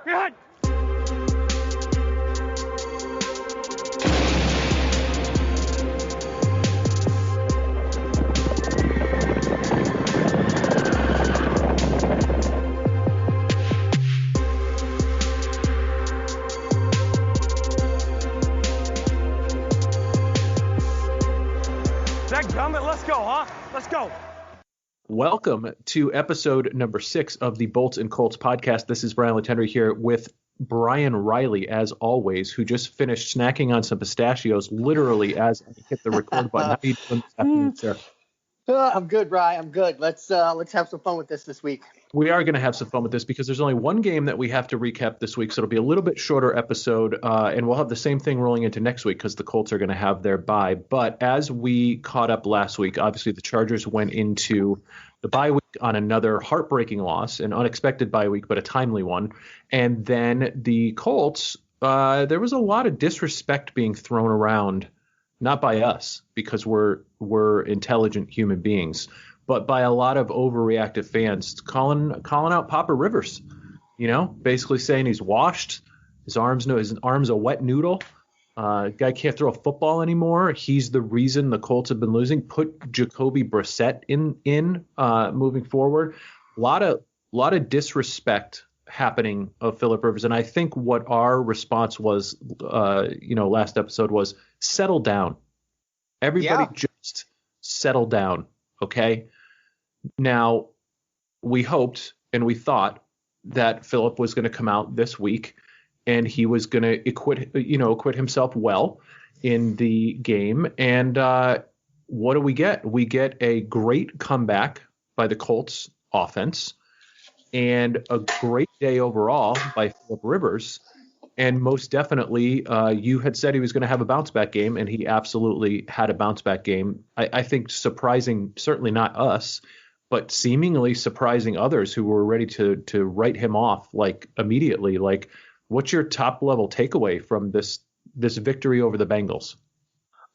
God. Let's go, huh? Let's go. Welcome to episode number 6 of the Bolts and Colts podcast. This is Brian Latendry here with Brian Riley, as always, who just finished snacking on some pistachios literally as I hit the record button. How are you doing this afternoon, sir? I'm good, Brian. I'm good. Let's have some fun with this week. We are going to have some fun with this because there's only one game that we have to recap this week, so it'll be a little bit shorter episode, and we'll have the same thing rolling into next week because the Colts are going to have their bye. But as we caught up last week, obviously the Chargers went into the bye week on another heartbreaking loss, an unexpected bye week, but a timely one. And then the Colts, there was a lot of disrespect being thrown around, not by us because we're intelligent human beings, but by a lot of overreactive fans calling out Papa Rivers, basically saying he's washed, his arm's a wet noodle. Guy can't throw a football anymore. He's the reason the Colts have been losing. Put Jacoby Brissett in moving forward. A lot of disrespect happening of Philip Rivers, and I think what our response was, last episode was settle down. Everybody just settle down, okay? Now, we hoped and we thought that Philip was going to come out this week and he was going to acquit himself well in the game. And what do we get? We get a great comeback by the Colts offense and a great day overall by Philip Rivers. And most definitely, you had said he was going to have a bounce-back game, and he absolutely had a bounce-back game. I think surprising, certainly not us, but seemingly surprising others who were ready to write him off like immediately. Like, what's your top-level takeaway from this victory over the Bengals?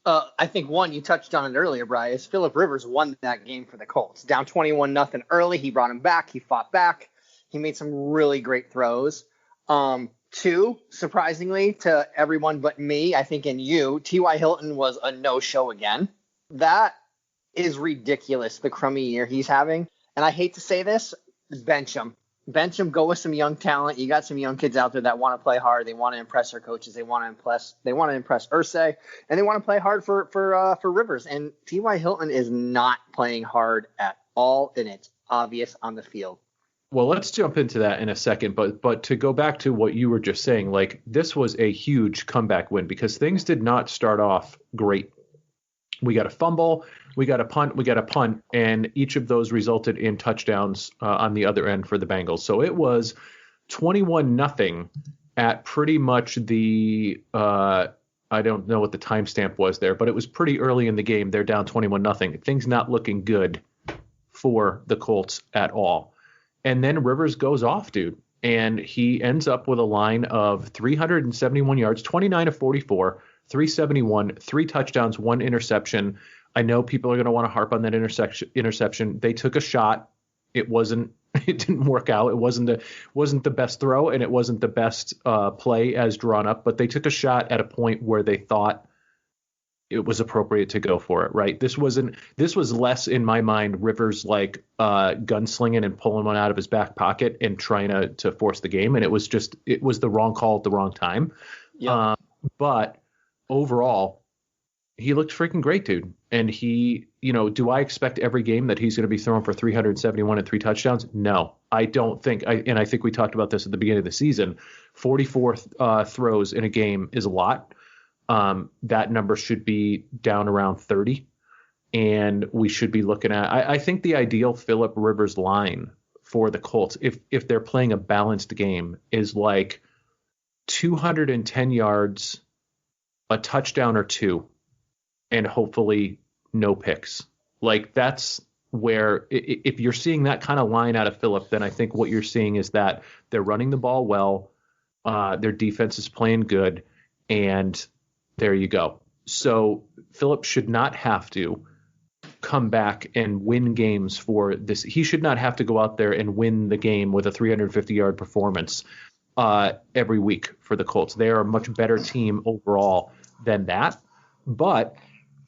I think one, you touched on it earlier, Brian, is Philip Rivers won that game for the Colts. Down 21-0 early, he brought him back, he fought back, he made some really great throws. Two, surprisingly to everyone but me, I think in you, T.Y. Hilton was a no-show again. That is ridiculous, the crummy year he's having. And I hate to say this, bench him. Bench him, go with some young talent. You got some young kids out there that want to play hard. They want to impress their coaches. They want to impress Irsay, and they want to play hard for Rivers. And T.Y. Hilton is not playing hard at all, and it's obvious on the field. Well, let's jump into that in a second, but to go back to what you were just saying, like this was a huge comeback win because things did not start off great. We got a fumble, we got a punt, and each of those resulted in touchdowns on the other end for the Bengals. So it was 21-0 at pretty much the I don't know what the timestamp was there, but it was pretty early in the game. They're down 21-0. Things not looking good for the Colts at all. And then Rivers goes off, dude, and he ends up with a line of 371 yards, 29 of 44, 371, 3 touchdowns, 1 interception. I know people are going to want to harp on that interception. They took a shot. It didn't work out. It wasn't the best throw, and it wasn't the best play as drawn up, but they took a shot at a point where they thought it was appropriate to go for it, right? This was less in my mind Rivers like gunslinging and pulling one out of his back pocket and trying to force the game, and it was the wrong call at the wrong time. Yeah. But overall, he looked freaking great, dude. And he, do I expect every game that he's going to be throwing for 371 and 3 touchdowns? No, I don't think. I think we talked about this at the beginning of the season. 44 throws in a game is a lot. That number should be down around 30, and we should be looking at. I think the ideal Philip Rivers line for the Colts, if they're playing a balanced game, is like 210 yards, a touchdown or 2, and hopefully no picks. Like that's where if you're seeing that kind of line out of Philip, then I think what you're seeing is that they're running the ball well, their defense is playing good, and there you go. So Philip should not have to come back and win games for this. He should not have to go out there and win the game with a 350-yard performance every week for the Colts. They are a much better team overall than that. But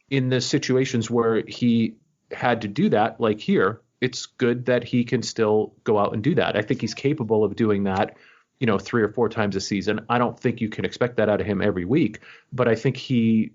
in the situations where he had to do that, like here, it's good that he can still go out and do that. I think he's capable of doing that, 3 or 4 times a season. I don't think you can expect that out of him every week, but I think he,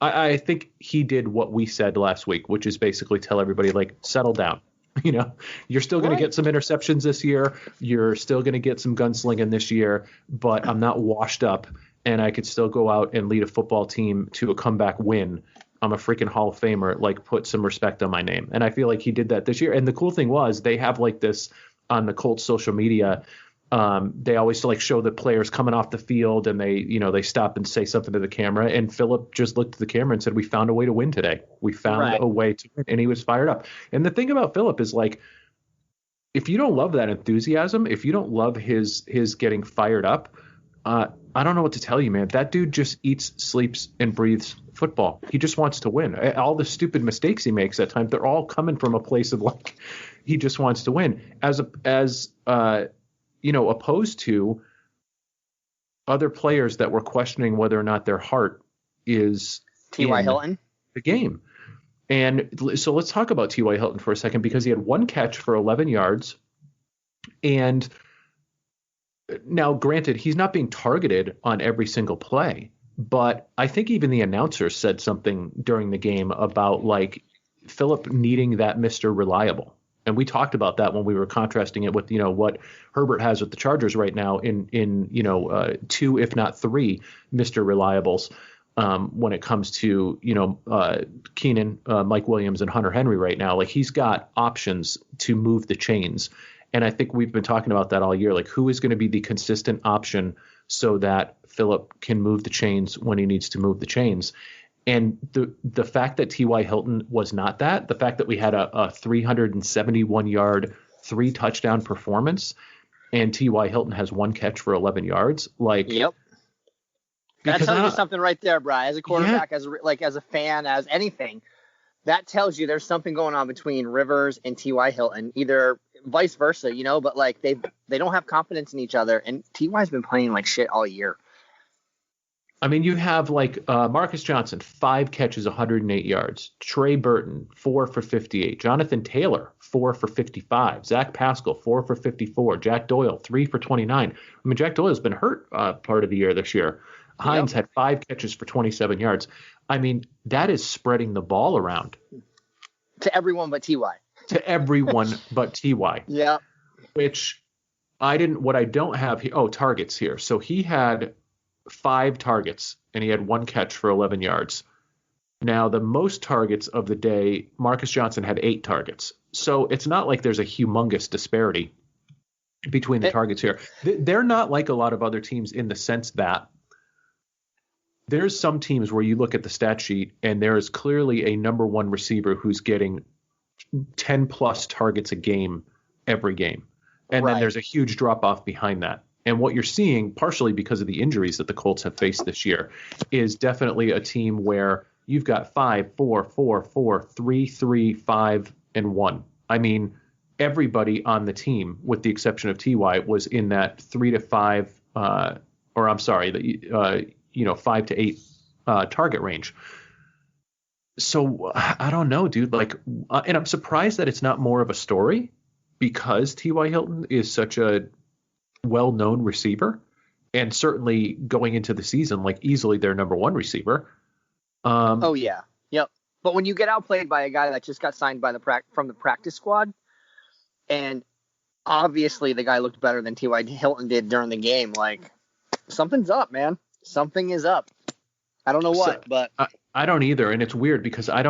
I think he did what we said last week, which is basically tell everybody, like, settle down. You're still going to get some interceptions this year. You're still going to get some gunslinging this year, but I'm not washed up, and I could still go out and lead a football team to a comeback win. I'm a freaking Hall of Famer, like, put some respect on my name. And I feel like he did that this year. And the cool thing was they have like this on the Colts social media. They always like show the players coming off the field, and they stop and say something to the camera. And Philip just looked at the camera and said, "We found a way to win today. We found a way to win." And he was fired up. And the thing about Philip is, like, if you don't love that enthusiasm, if you don't love his getting fired up, I don't know what to tell you, man. That dude just eats, sleeps, and breathes football. He just wants to win. All the stupid mistakes he makes at times, they're all coming from a place of, like, he just wants to win. Opposed to other players that were questioning whether or not their heart is T.Y. Hilton, the game. And so let's talk about T.Y. Hilton for a second, because he had 1 catch for 11 yards. And now, granted, he's not being targeted on every single play, but I think even the announcer said something during the game about, like, Philip needing that Mr. Reliable. And we talked about that when we were contrasting it with, what Herbert has with the Chargers right now in 2, if not 3, Mr. Reliables when it comes to, Keenan, Mike Williams, and Hunter Henry right now. Like, he's got options to move the chains. And I think we've been talking about that all year. Like, who is going to be the consistent option so that Philip can move the chains when he needs to move the chains? And the fact that T.Y. Hilton was not that, the fact that we had a 371-yard, 3-touchdown performance, and T.Y. Hilton has 1 catch for 11 yards, like, yep. That tells you something right there, Brian. As a quarterback, as a fan, as anything, that tells you there's something going on between Rivers and T.Y. Hilton, either vice versa, but, like, they don't have confidence in each other, and T.Y.'s been playing like shit all year. I mean, you have, like, Marcus Johnson, 5 catches, 108 yards. Trey Burton, 4 for 58. Jonathan Taylor, 4 for 55. Zach Pascal, 4 for 54. Jack Doyle, 3 for 29. I mean, Jack Doyle's been hurt part of the year this year. Hines had 5 catches for 27 yards. I mean, that is spreading the ball around. To everyone but T.Y. To everyone but T.Y. Yeah. Which what I don't have here. Oh, targets here. So he had 5 targets, and he had 1 catch for 11 yards. Now, the most targets of the day, Marcus Johnson had 8 targets. So it's not like there's a humongous disparity between the targets here. They're not like a lot of other teams in the sense that there's some teams where you look at the stat sheet and there is clearly a number 1 receiver who's getting 10-plus targets a game every game. And then there's a huge drop-off behind that. And what you're seeing, partially because of the injuries that the Colts have faced this year, is definitely a team where you've got 5, 4, 4, 4, 3, 3, 5, and 1. I mean, everybody on the team, with the exception of T.Y., was in that 3 to 5, 5 to 8 target range. So I don't know, dude. Like, and I'm surprised that it's not more of a story, because T.Y. Hilton is such a well-known receiver, and certainly going into the season, like, easily their number 1 receiver. Oh yeah, yep. But when you get outplayed by a guy that just got signed by from the practice squad, and obviously the guy looked better than T.Y. Hilton did during the game, like, something's up, man. Something is up. I don't know what, but I don't either. And it's weird because I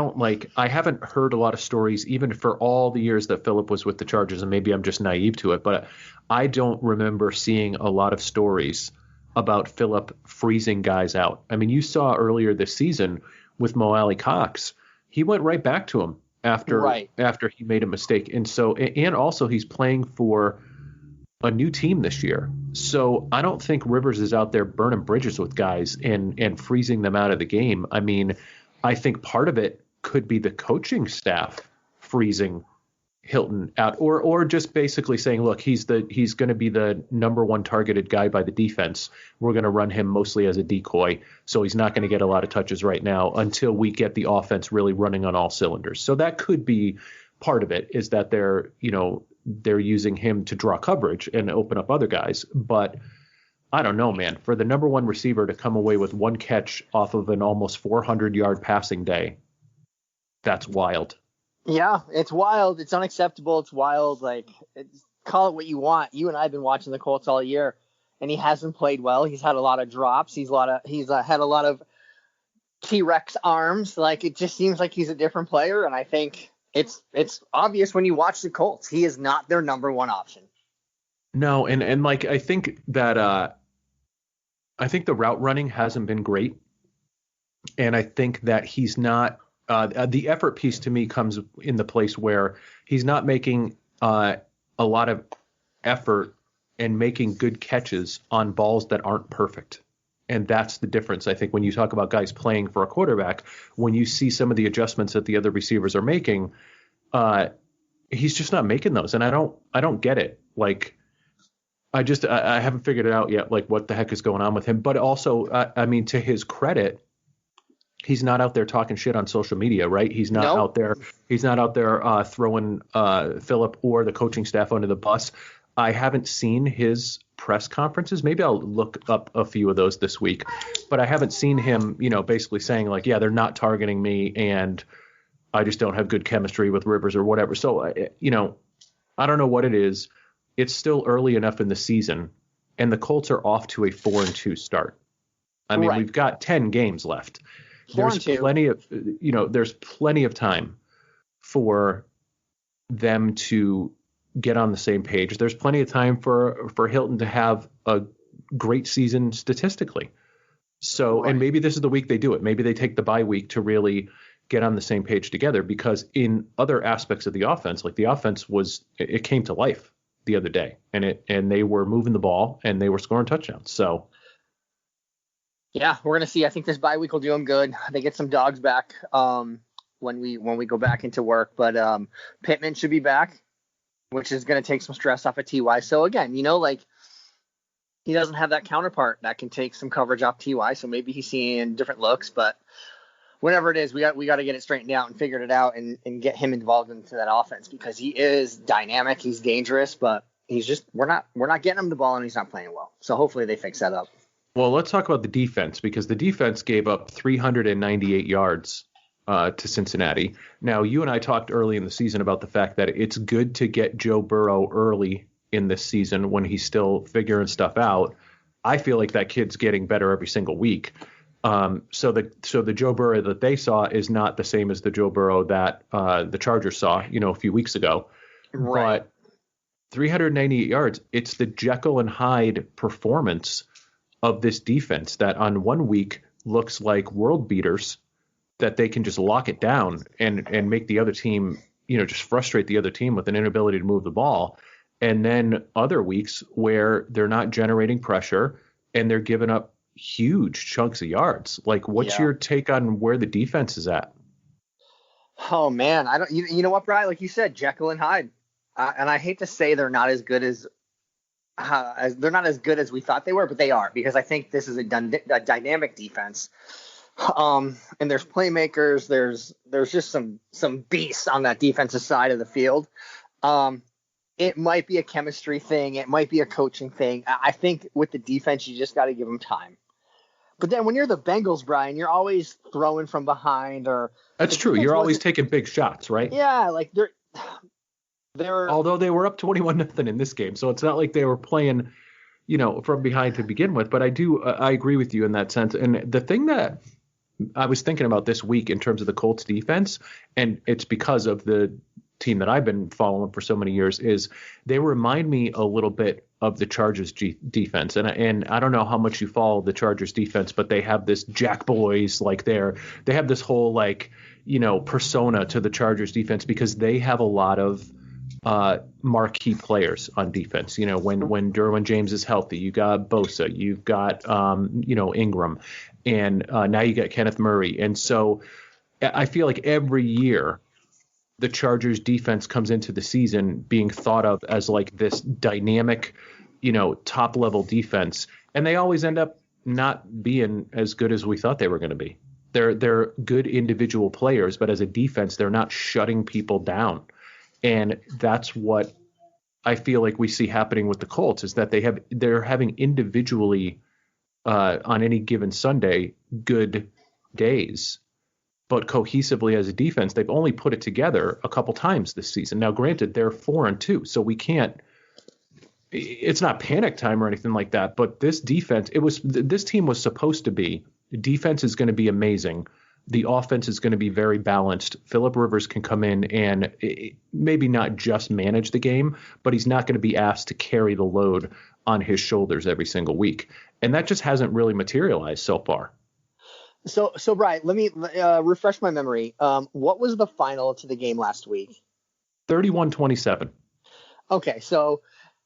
haven't heard a lot of stories, even for all the years that Philip was with the Chargers, and maybe I'm just naive to it, but I don't remember seeing a lot of stories about Philip freezing guys out. I mean, you saw earlier this season with Mo Alley-Cox, he went right back to him after he made a mistake. And so, and also he's playing for a new team this year. So I don't think Rivers is out there burning bridges with guys and freezing them out of the game. I mean, I think part of it could be the coaching staff freezing Hilton out, or just basically saying, look, he's going to be the number one targeted guy by the defense. We're going to run him mostly as a decoy, so he's not going to get a lot of touches right now until we get the offense really running on all cylinders. So that could be part of it, is that they're using him to draw coverage and open up other guys. But I don't know, man, for the number one receiver to come away with one catch off of an almost 400-yard passing day, that's wild. Yeah, it's wild. It's unacceptable. It's wild. Like, call it what you want. You and I have been watching the Colts all year, and he hasn't played well. He's had a lot of drops. He's had a lot of T-Rex arms. Like, it just seems like he's a different player, and I think it's obvious when you watch the Colts. He is not their number one option. No, and like I think that I think the route running hasn't been great, and I think that he's not. The effort piece to me comes in the place where he's not making a lot of effort and making good catches on balls that aren't perfect. And that's the difference, I think, when you talk about guys playing for a quarterback. When you see some of the adjustments that the other receivers are making, he's just not making those. And I don't get it. Like, I haven't figured it out yet, like what the heck is going on with him. But also, I mean, to his credit, he's not out there talking shit on social media, right? He's not out there. He's not out there throwing Phillip or the coaching staff under the bus. I haven't seen his press conferences. Maybe I'll look up a few of those this week, but I haven't seen him, basically saying like, yeah, they're not targeting me and I just don't have good chemistry with Rivers or whatever. So, I don't know what it is. It's still early enough in the season, and the Colts are off to a 4-2 start. I mean, We've got 10 games left. There's plenty of time for them to get on the same page. There's plenty of time for Hilton to have a great season statistically. So, and maybe this is the week they do it. Maybe they take the bye week to really get on the same page together, because in other aspects of the offense, like the offense it came to life the other day, and they were moving the ball and they were scoring touchdowns. So, yeah, we're going to see. I think this bye week will do them good. They get some dogs back when we go back into work. But Pittman should be back, which is going to take some stress off of T.Y. So, again, like he doesn't have that counterpart that can take some coverage off T.Y. So maybe he's seeing different looks. But whatever it is, we got to get it straightened out and figured it out and get him involved into that offense, because he is dynamic. He's dangerous, but he's just we're not getting him the ball and he's not playing well. So hopefully they fix that up. Well, let's talk about the defense, because the defense gave up 398 yards to Cincinnati. Now, you and I talked early in the season about the fact that it's good to get Joe Burrow early in this season when he's still figuring stuff out. I feel like that kid's getting better every single week. So the Joe Burrow that they saw is not the same as the Joe Burrow that the Chargers saw, a few weeks ago. Right. But 398 yards, it's the Jekyll and Hyde performance of this defense that on one week looks like world beaters, that they can just lock it down and make the other team, just frustrate the other team with an inability to move the ball. And then other weeks where they're not generating pressure and they're giving up huge chunks of yards. Like, what's your take on where the defense is at? Oh man, I don't. You know what, Brian? Like you said, Jekyll and Hyde, and I hate to say they're not as good as we thought they were, but they are, because I think this is a dynamic defense. And there's playmakers. There's just some beasts on that defensive side of the field. It might be a chemistry thing. It might be a coaching thing. I think with the defense, you just got to give them time. But then when you're the Bengals, Brian, you're always throwing from behind. That's true. You're always taking big shots, right? Yeah, like they're although they were up 21-0 in this game, so it's not like they were playing, from behind to begin with. But I agree with you in that sense. And the thing that I was thinking about this week in terms of the Colts defense, and it's because of the team that I've been following for so many years, is they remind me a little bit of the Chargers defense. And I don't know how much you follow the Chargers defense, but they have this Jack Boys, like they have this whole persona to the Chargers defense, because they have a lot of marquee players on defense. When Derwin James is healthy, you got Bosa, you've got Ingram, and now you got Kenneth Murray. And so I feel like every year the Chargers defense comes into the season being thought of as like this dynamic, top level defense, and they always end up not being as good as we thought they were going to be. They're good individual players, but as a defense, they're not shutting people down. And that's what I feel like we see happening with the Colts, is that they're having individually on any given Sunday good days, but cohesively as a defense, they've only put it together a couple times this season. Now, granted, they're 4-2, so we can't. It's not panic time or anything like that. But this defense, this team was supposed to be. The defense is going to be amazing. The offense is going to be very balanced. Phillip Rivers can come in and maybe not just manage the game, but he's not going to be asked to carry the load on his shoulders every single week. And that just hasn't really materialized so far. So Brian, let me refresh my memory. What was the final to the game last week? 31-27. Okay, so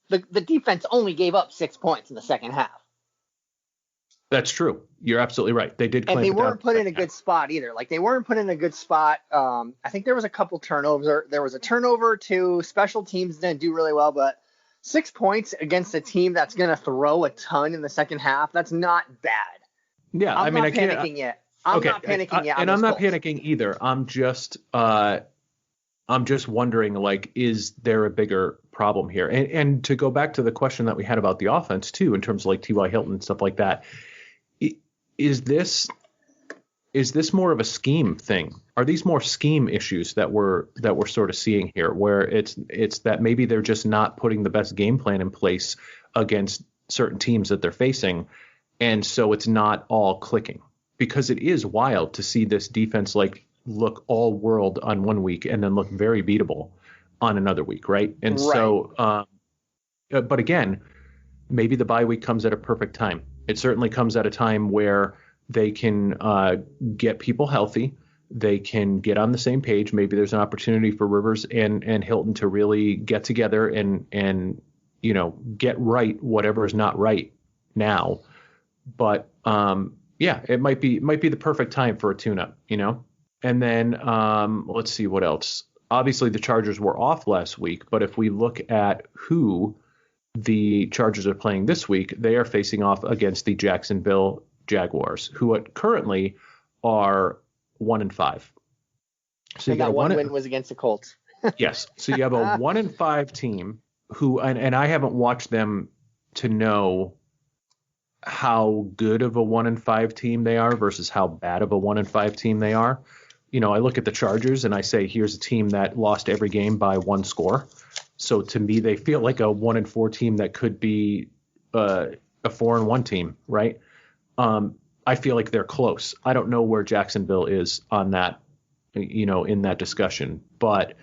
the defense only gave up 6 points in the second half. That's true. You're absolutely right. They did, and they weren't put in a good spot either. Like, they weren't put in a good spot. I think there was a couple turnovers. There was a turnover to special teams didn't do really well, but 6 points against a team that's going to throw a ton in the second half, that's not bad. Yeah, I'm not panicking yet. I'm not panicking yet. And I'm not panicking either. I'm just wondering, like, is there a bigger problem here? And to go back to the question that we had about the offense too, in terms of like T.Y. Hilton and stuff like that, is this more of a scheme thing? Are these more scheme issues that we're sort of seeing here, where it's that maybe they're just not putting the best game plan in place against certain teams that they're facing, and so it's not all clicking? Because it is wild to see this defense like look all world on one week and then look very beatable on another week, right? And so, but again, maybe the bye week comes at a perfect time. It certainly comes at a time where they can get people healthy. They can get on the same page. Maybe there's an opportunity for Rivers and Hilton to really get together and get right whatever is not right now. But it might be the perfect time for a tune-up, And then let's see what else. Obviously, the Chargers were off last week, but if we look at who the Chargers are playing this week, they are facing off against the Jacksonville Jaguars, who currently are 1-5. So that one win was against the Colts. Yes. So you have a 1-5 team who, and I haven't watched them to know how good of a 1-5 team they are versus how bad of a 1-5 team they are. I look at the Chargers and I say, here's a team that lost every game by one score. So to me, they feel like a 1-4 team that could be a 4-1 team, right? I feel like they're close. I don't know where Jacksonville is on that, in that discussion. But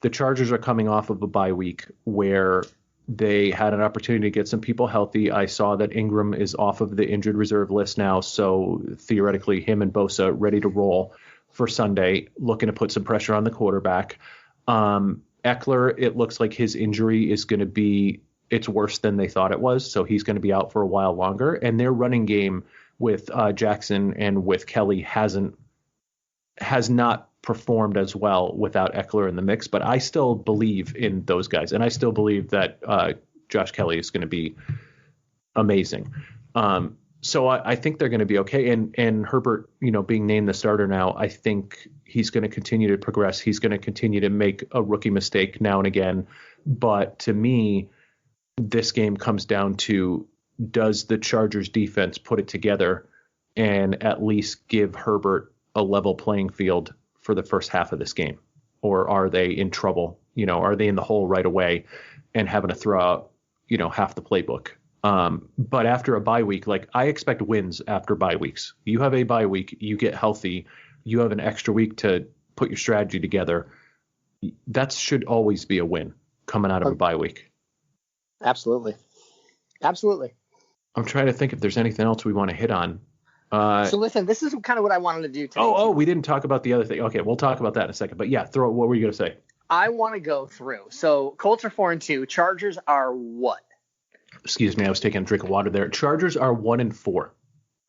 the Chargers are coming off of a bye week where they had an opportunity to get some people healthy. I saw that Ingram is off of the injured reserve list now, so theoretically him and Bosa ready to roll for Sunday, looking to put some pressure on the quarterback. Eckler, it looks like his injury is going to be, it's worse than they thought it was, so he's going to be out for a while longer. And their running game with Jackson and with Kelly has not performed as well without Eckler in the mix, but I still believe in those guys, and I still believe that Josh Kelly is going to be amazing. So I think they're going to be okay. And Herbert, being named the starter now, I think he's going to continue to progress. He's going to continue to make a rookie mistake now and again. But to me, this game comes down to, does the Chargers defense put it together and at least give Herbert a level playing field for the first half of this game? Or are they in trouble? Are they in the hole right away and having to throw out, half the playbook? But after a bye week, like, I expect wins after bye weeks. You have a bye week, you get healthy, you have an extra week to put your strategy together. That should always be a win coming out of a bye week. Absolutely. I'm trying to think if there's anything else we want to hit on. So listen, this is kind of what I wanted to do today. Oh, we didn't talk about the other thing. Okay, we'll talk about that in a second. But yeah, what were you going to say? I want to go through. So Colts are 4-2. Chargers are what? Excuse me, I was taking a drink of water there. Chargers are 1-4.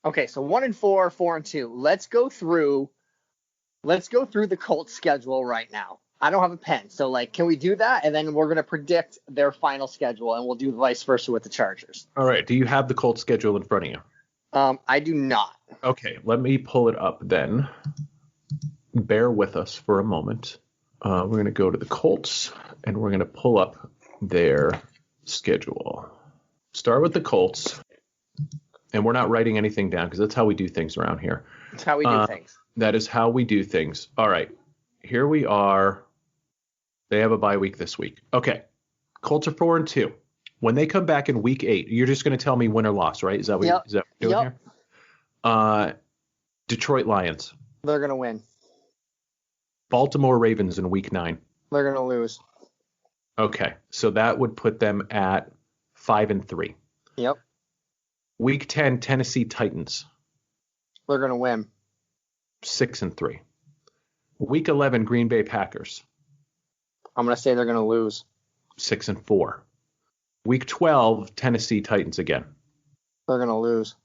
Okay, so 1-4, 4-2. Let's go through the Colts schedule right now. I don't have a pen. So, can we do that? And then we're going to predict their final schedule, and we'll do vice versa with the Chargers. All right. Do you have the Colts schedule in front of you? I do not. Okay. Let me pull it up then. Bear with us for a moment. We're going to go to the Colts, and we're going to pull up their schedule. Start with the Colts, and we're not writing anything down because that's how we do things around here. That's how we do things. That is how we do things. All right. Here we are. They have a bye week this week. Okay. Colts are 4-2. When they come back in week 8, you're just going to tell me win or loss, right? Is that what you're doing here? Detroit Lions. They're going to win. Baltimore Ravens in week 9. They're going to lose. Okay. So that would put them at 5-3. Yep. Week 10, Tennessee Titans. They're going to win. 6-3. Week 11, Green Bay Packers. I'm going to say they're going to lose. 6-4. Week 12, Tennessee Titans again. They're going to lose.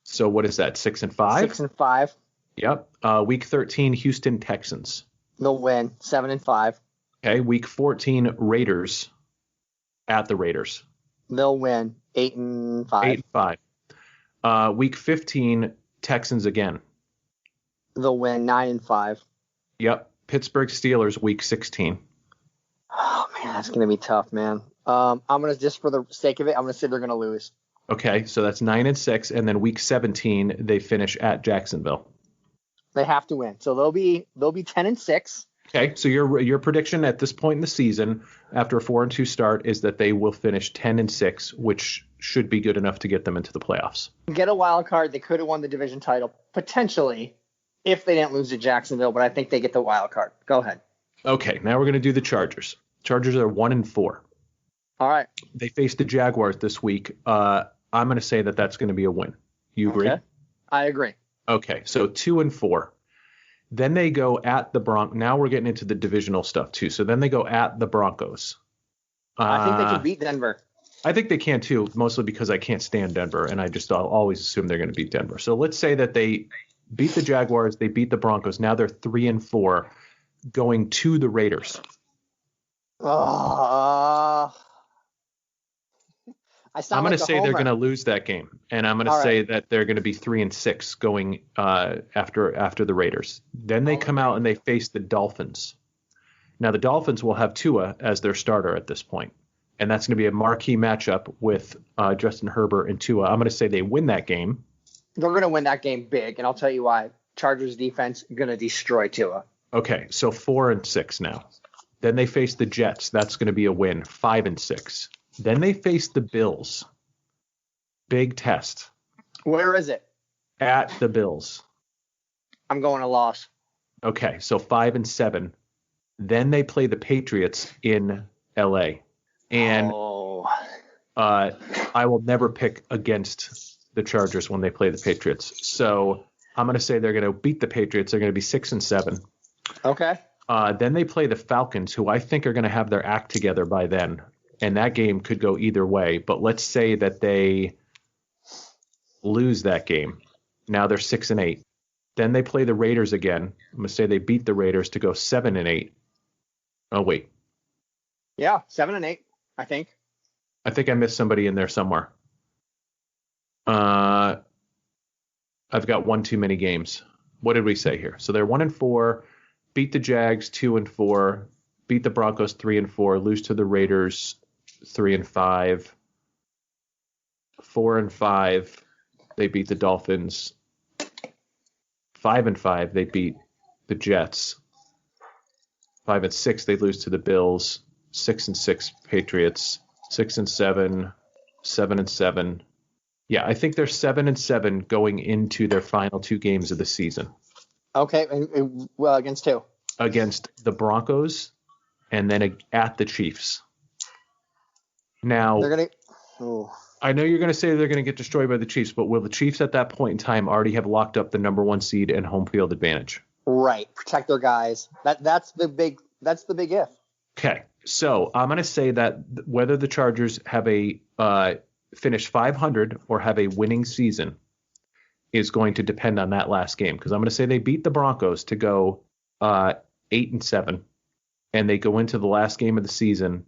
So what is that? 6-5? 6-5. Yep. Week 13, Houston Texans. They'll win. 7-5. Okay. Week 14, Raiders at the Raiders. They'll win. 8-5. 8-5. Week 15, Texans again. They'll win. 9-5. Yep. Pittsburgh Steelers, week 16. Oh man, that's gonna be tough, man. I'm gonna, just for the sake of it, I'm gonna say they're gonna lose. Okay, so that's 9-6, and then week 17 they finish at Jacksonville. They have to win, so they'll be 10-6. Okay, so your prediction at this point in the season, after a 4-2 start, is that they will finish 10-6, which should be good enough to get them into the playoffs. Get a wild card. They could have won the division title potentially if they didn't lose to Jacksonville, but I think they get the wild card. Go ahead. Okay, now we're going to do the Chargers. Chargers are 1-4. All right. They face the Jaguars this week. I'm going to say that that's going to be a win. You agree? Okay. I agree. Okay, so 2-4. Then they go at the Broncos. Now we're getting into the divisional stuff too. So then they go at the Broncos. I think they can beat Denver. I think they can too, mostly because I can't stand Denver, and I'll always assume they're going to beat Denver. So let's say that they beat the Jaguars, they beat the Broncos. Now they're 3-4, going to the Raiders. I'm going to say they're going to lose that game, and I'm going to say that they're going to be 3-6 going after the Raiders. Then they come out and they face the Dolphins. Now the Dolphins will have Tua as their starter at this point, and that's going to be a marquee matchup with Justin Herbert and Tua. I'm going to say they win that game. They're going to win that game big, and I'll tell you why. Chargers defense going to destroy Tua. Okay, so 4-6 now. Then they face the Jets. That's going to be a win, 5-6. Then they face the Bills. Big test. Where is it? At the Bills. I'm going a loss. Okay, so 5-7. Then they play the Patriots in L.A. And I will never pick against the Chargers when they play the Patriots. So I'm going to say they're going to beat the Patriots. They're going to be 6-7. Okay. Then they play the Falcons, who I think are going to have their act together by then. And that game could go either way. But let's say that they lose that game. Now they're 6-8. Then they play the Raiders again. I'm going to say they beat the Raiders to go 7-8. Oh, wait. Yeah, 7-8, I think. I think I missed somebody in there somewhere. I've got one too many games. What did we say here? So they're 1-4, beat the Jags 2-4, beat the Broncos 3-4, lose to the Raiders 3-5, 4-5. They beat the Dolphins 5-5. They beat the Jets 5-6. They lose to the Bills 6-6. Patriots 6-7, 7-7. Yeah, I think they're 7-7 going into their final two games of the season. Okay, well, against who? Against the Broncos and then at the Chiefs. Now, I know you're going to say they're going to get destroyed by the Chiefs, but will the Chiefs at that point in time already have locked up the number one seed and home field advantage? Right, protect their guys. That's the big if. Okay, so I'm going to say that whether the Chargers have a finish 500 or have a winning season is going to depend on that last game, because I'm going to say they beat the Broncos to go 8-7, and they go into the last game of the season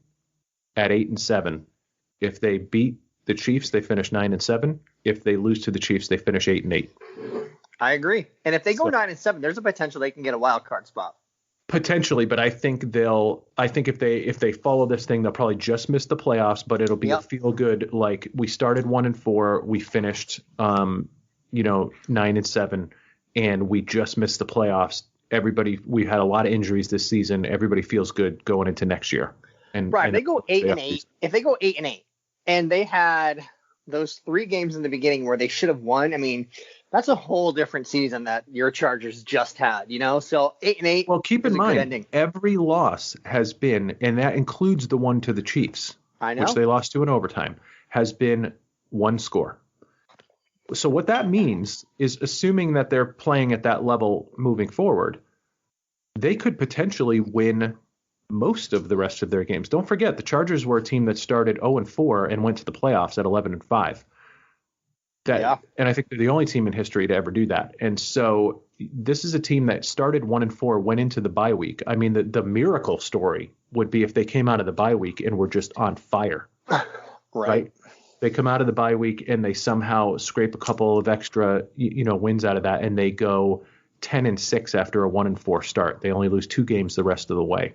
at 8-7. If they beat the Chiefs, they finish 9-7. If they lose to the Chiefs, they finish 8-8. I agree. And if they go 9-7, there's a potential they can get a wild card spot. Potentially, but I think if they follow this thing, they'll probably just miss the playoffs, but it'll be a feel good, like we started 1-4, we finished 9-7, and we just missed the playoffs. We had a lot of injuries this season. Everybody feels good going into next year. And they go 8-8. If they go 8-8 and they had those 3 games in the beginning where they should have won, I mean, that's a whole different season that your Chargers just had, So 8-8. Well, keep in mind, every loss has been, and that includes the one to the Chiefs, which they lost to in overtime, has been 1 score. So what that means is, assuming that they're playing at that level moving forward, they could potentially win most of the rest of their games. Don't forget, the Chargers were a team that started 0-4 and went to the playoffs at 11-5. And I think they're the only team in history to ever do that. And so this is a team that started 1-4, went into the bye week. I mean, the miracle story would be if they came out of the bye week and were just on fire. Right? They come out of the bye week and they somehow scrape a couple of extra, wins out of that, and they go 10-6 after a 1-4 start. They only lose 2 games the rest of the way.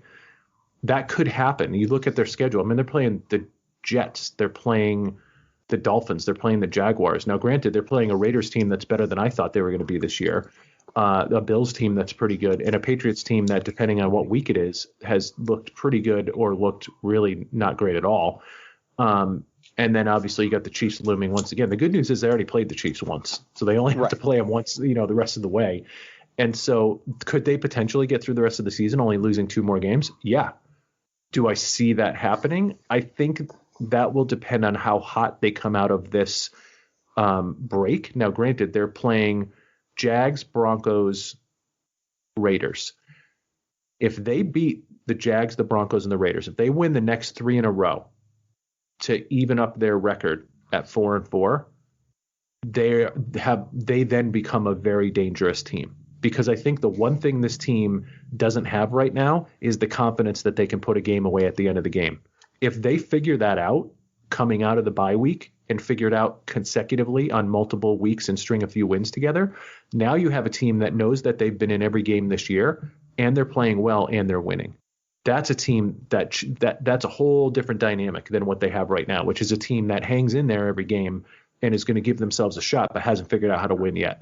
That could happen. You look at their schedule. I mean, they're playing the Jets. They're playing the Dolphins. They're playing the Jaguars. Now, granted, they're playing a Raiders team that's better than I thought they were going to be this year, a Bills team that's pretty good, and a Patriots team that, depending on what week it is, has looked pretty good or looked really not great at all. And then obviously you got the Chiefs looming once again. The good news is they already played the Chiefs once, so they only have to play them once, the rest of the way. And so could they potentially get through the rest of the season only losing 2 more games? Yeah. Do I see that happening? I think that will depend on how hot they come out of this break. Now, granted, they're playing Jags, Broncos, Raiders. If they beat the Jags, the Broncos, and the Raiders, if they win the next 3 in a row to even up their record at 4-4, they then become a very dangerous team. Because I think the one thing this team doesn't have right now is the confidence that they can put a game away at the end of the game. If they figure that out coming out of the bye week and figure it out consecutively on multiple weeks and string a few wins together, now you have a team that knows that they've been in every game this year and they're playing well and they're winning. That's a team that's a whole different dynamic than what they have right now, which is a team that hangs in there every game and is going to give themselves a shot but hasn't figured out how to win yet.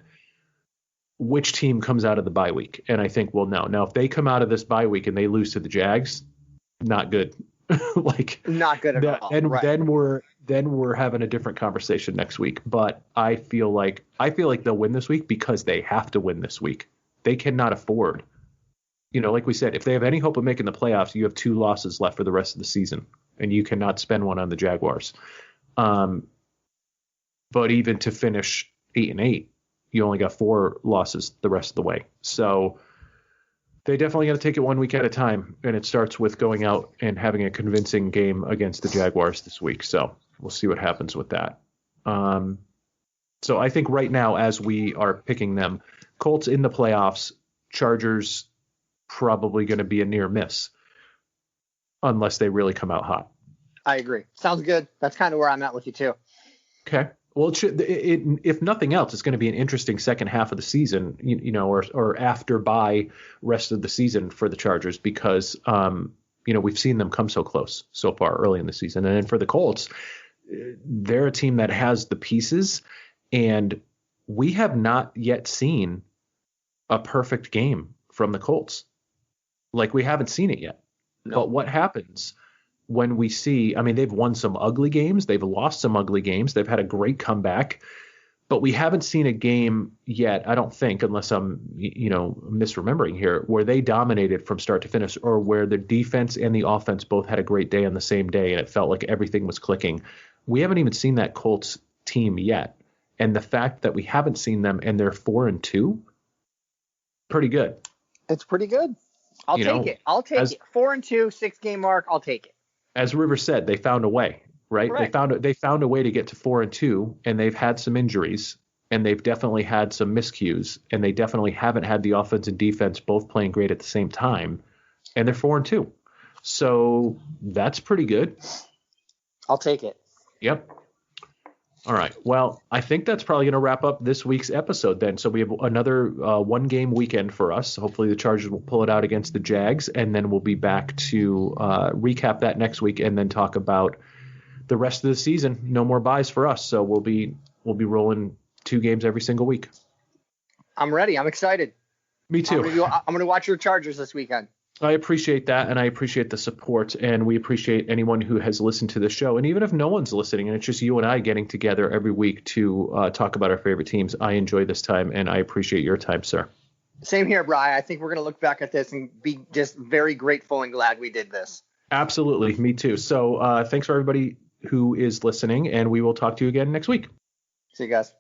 Which team comes out of the bye week? And I think we'll know. Now, if they come out of this bye week and they lose to the Jags, not good. Not good at all. And then we're having a different conversation next week. But I feel like they'll win this week because they have to win this week. They cannot afford. Like we said, if they have any hope of making the playoffs, you have 2 losses left for the rest of the season, and you cannot spend one on the Jaguars. But even to finish 8-8, you only got 4 losses the rest of the way. So they definitely got to take it 1 week at a time, and it starts with going out and having a convincing game against the Jaguars this week. So we'll see what happens with that. So I think right now, as we are picking them, Colts in the playoffs, Chargers probably going to be a near miss unless they really come out hot. I agree. Sounds good. That's kind of where I'm at with you too. Okay. Well, if nothing else, it's going to be an interesting second half of the season, or after bye rest of the season for the Chargers because, we've seen them come so close so far early in the season. And then for the Colts, they're a team that has the pieces, and we have not yet seen a perfect game from the Colts. Like, we haven't seen it yet. No. But what happens when we see, they've won some ugly games. They've lost some ugly games. They've had a great comeback. But we haven't seen a game yet, I don't think, unless I'm, misremembering here, where they dominated from start to finish, or where the defense and the offense both had a great day on the same day and it felt like everything was clicking. We haven't even seen that Colts team yet. And the fact that we haven't seen them and they're 4-2, pretty good. It's pretty good. I'll take it. 4-2, 6-game mark. I'll take it. As River said, they found a way, right? They found a way to get to 4-2, and they've had some injuries. and they've definitely had some miscues, and they definitely haven't had the offense and defense both playing great at the same time, and they're 4-2. So that's pretty good. I'll take it. Yep. All right. Well, I think that's probably going to wrap up this week's episode then. So we have another one-game weekend for us. Hopefully the Chargers will pull it out against the Jags, and then we'll be back to recap that next week and then talk about the rest of the season. No more buys for us, so we'll be rolling 2 games every single week. I'm ready. I'm excited. Me too. I'm going to watch your Chargers this weekend. I appreciate that, and I appreciate the support, and we appreciate anyone who has listened to the show. And even if no one's listening and it's just you and I getting together every week to talk about our favorite teams, I enjoy this time, and I appreciate your time, sir. Same here, Brian. I think we're going to look back at this and be just very grateful and glad we did this. Absolutely. Me too. So thanks for everybody who is listening, and we will talk to you again next week. See you guys.